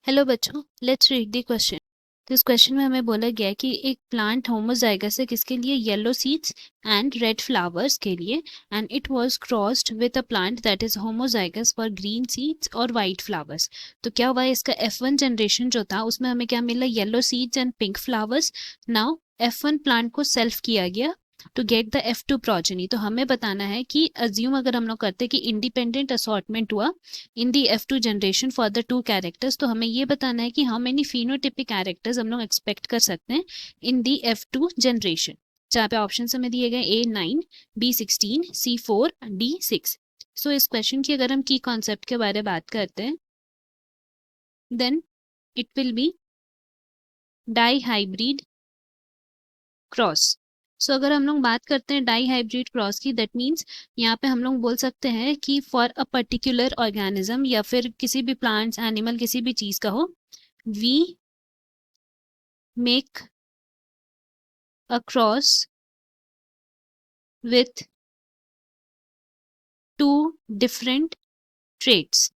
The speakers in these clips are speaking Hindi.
हेलो बच्चों, लेट्स रीड द क्वेश्चन। तो इस क्वेश्चन में हमें बोला गया कि एक प्लांट होमोजाइगस है किसके लिए, yellow seeds and red flowers के लिए, and it was crossed with a plant that is homozygous for green seeds और वाइट फ्लावर्स। तो क्या हुआ, इसका F1 जनरेशन जो था उसमें हमें क्या मिला, yellow seeds and pink flowers. Now F1 plant को सेल्फ किया गया to get the F2 progeny. तो हमें बताना है कि अज्यूम अगर हम लोग करते कि इंडिपेंडेंट असॉर्टमेंट हुआ इन दी F2 generation for the two characters, तो हमें ये बताना है कि हाउ मेनी फिनोटिपिक कैरेक्टर्स हम लोग एक्सपेक्ट कर सकते हैं इन दी F2 जनरेशन। जहाँ पे ऑप्शन हमें दिए गए A9, B16, C4, D6। सो इस क्वेश्चन की अगर हम की कॉन्सेप्ट के बारे में बात करते हैं, then it will be di hybrid cross. So अगर हम लोग बात करते हैं डाई हाइब्रिड क्रॉस की, दैट मीन्स यहाँ पे हम लोग बोल सकते हैं कि फॉर अ पर्टिकुलर ऑर्गेनिज्म या फिर किसी भी प्लांट्स, एनिमल, किसी भी चीज का हो, we make a cross with two different traits.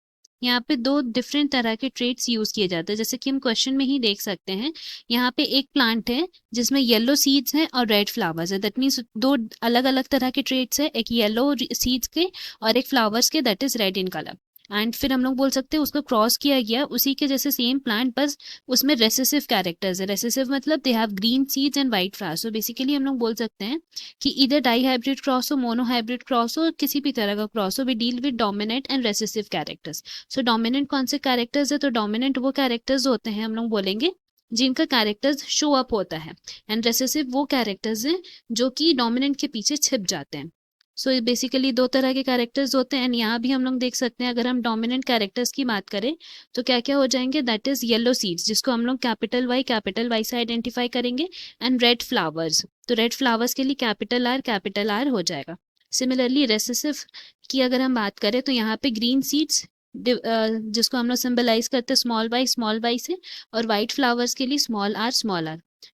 यहाँ पे दो डिफरेंट तरह के ट्रेट्स यूज किए जाते हैं, जैसे कि हम क्वेश्चन में ही देख सकते हैं। यहाँ पे एक प्लांट है जिसमें येलो सीड्स हैं और रेड फ्लावर्स है, दैट मीन्स दो अलग अलग तरह के ट्रेट्स है, एक येलो सीड्स के और एक फ्लावर्स के, that is red in colour. And फिर हम लोग बोल सकते हैं उसको क्रॉस किया गया उसी के जैसे सेम प्लांट, बस उसमें रेसेसिव कैरेक्टर्स है। रेसेसिव मतलब they have green seeds and white flowers. So basically हम लोग बोल सकते हैं कि इधर डाई हाइब्रिड क्रॉस हो, मोनो हाइब्रिड क्रॉस हो, किसी भी तरह का क्रॉस हो, we deal with dominant and recessive characters. So dominant कौन से कैरेक्टर्स है, तो डोमिनेंट वो कैरेक्टर्स होते हैं हम लोग बोलेंगे जिनका कैरेक्टर्स शो अप होता है, एंड रेसेसिव वो कैरेक्टर्स हैं जो कि डोमिनेंट के पीछे छिप जाते हैं। सो बेसिकली दो तरह के कैरेक्टर्स होते हैं, एंड यहाँ भी हम लोग देख सकते हैं अगर हम डोमिनेंट कैरेक्टर्स की बात करें तो क्या क्या हो जाएंगे, दैट इज येलो सीड्स जिसको हम लोग कैपिटल वाई से आइडेंटिफाई करेंगे, एंड रेड फ्लावर्स, तो रेड फ्लावर्स के लिए कैपिटल आर हो जाएगा। सिमिलरली रेसेसिव की अगर हम बात करें तो यहाँ पे ग्रीन सीड्स जिसको हम लोग सिंबलाइज करते हैं स्मॉल वाई से, और वाइट फ्लावर्स के लिए स्मॉल आर।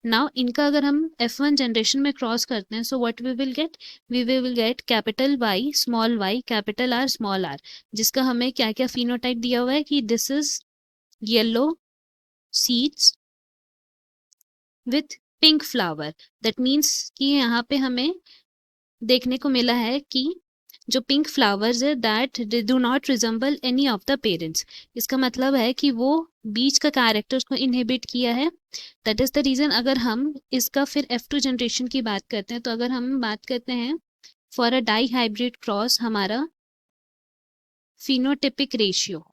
नाउ इनका अगर हम F1 जनरेशन में क्रॉस करते हैं, so what we will get capital Y capital R small R, जिसका हमें क्या क्या फिनोटाइप दिया हुआ है कि this is yellow seeds with pink flower. That means कि यहाँ पे हमें देखने को मिला है कि जो पिंक फ्लावर्स है that they do not resemble any of the parents. इसका मतलब है कि वो बीच का कैरेक्टर्स को इनहिबिट किया है। That is the reason. अगर हम इसका फिर F2 जनरेशन की बात करते हैं, तो अगर हम बात करते हैं for a di hybrid cross, हमारा phenotypic ratio,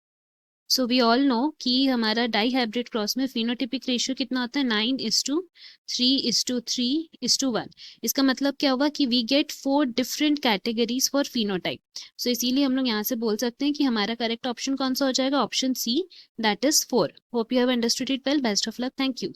so we all know कि हमारा डाई हाइब्रिड क्रॉस में फिनोटिपिक रेशियो कितना होता है, 9:3:3:1। इसका मतलब क्या हुआ कि we get 4 different categories for phenotype. So इसीलिए हम लोग यहाँ से बोल सकते हैं कि हमारा करेक्ट ऑप्शन कौन सा हो जाएगा, option C, that is 4। Hope you have understood it well. Best of luck, thank you.